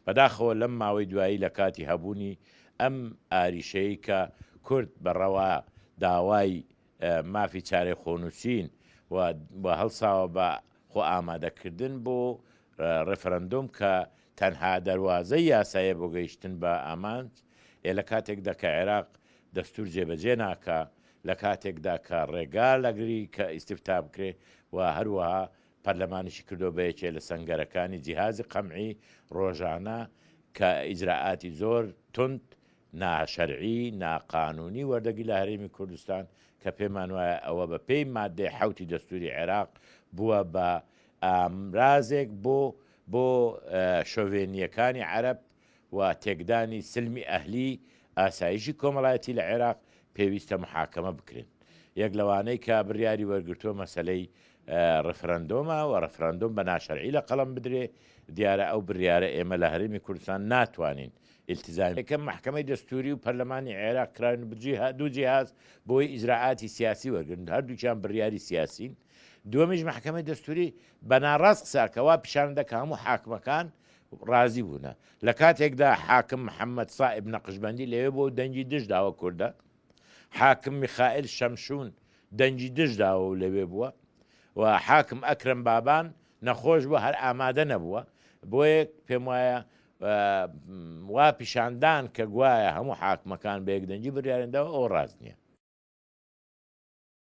بەداخەوە لەم ماوەی دوایی لە کاتی هەبوونی ئەم ئاریشەی کە کورد بەڕەوە داوای مافی چارەی خۆنووسین و هەڵساوە بە خۆ ئامادەکردن بۆ ڕێفرەندۆم کە تەنها دەواازەی یاسایە بۆ گەیشتن بە ئامانج لە کاتێکدا کە عێراق دەستور جێبەجێ ناکە لە کاتێکدا کە ڕێگا لەگری کە ئیسیفتا بکرێ و هەروەها پەرلەمانیشی کردو بەیەکێ لە سەنگەرەکانی جیهازی قەمعی ڕۆژانە کە ئیجراعاتی زۆر تند ناشەرعی ناقانونی وەردەگی لە هەرێمی کوردستان کە پێمان وایە ئەوە بە پێی مادەی حوتی دەستوری عێراق بووە بە ئامرازێک بۆ شۆڤێنیەکانی عەرەب و تێکدانی سلمی ئەهلی ئاسایشی کۆمەڵایەتی لە عێراق پێویستە محاکەمە بکرێن. یەک لەوانەی کە بڕیاری وەرگرتووە مەسەلەی ڕفرەندۆمە و ڕفرەندۆم بە ناشەرعی لە قەڵم بدرێ دیارە ئەو بڕیارە ئێمە لە هەرێمی کوردستان ناتوانین ئیلتیزامەکەم محکەمەی دەستوری و پەرلەمانی عێراق کراون دوو جیهاز بۆی ئیجراعاتی سیاسی وەرگرن هەردووچیان بڕیاری سیاسین. دووەمیش محکەمەی دەستوری بە ناڕاست قساکەوا پیشان دەکە هەموو حاکمەکان ڕازی بوونە لە کاتێکدا حاکم محەممەد سائب نەقشبەندی لەوێ بۆ دەنگی دژداوە کووردە حاکم میخائیل شەمشون دەنگی دژداوە و لەوێ بووە و حاکم ئەکرم بابان نەخۆش بووە هەر ئامادە نەبووە بۆیە پێم وایە وا پیشاندان کە گوایە هەموو حاکمەکان بە یەک دەنگی بڕیارێندەوە ئەو ڕاست نییە.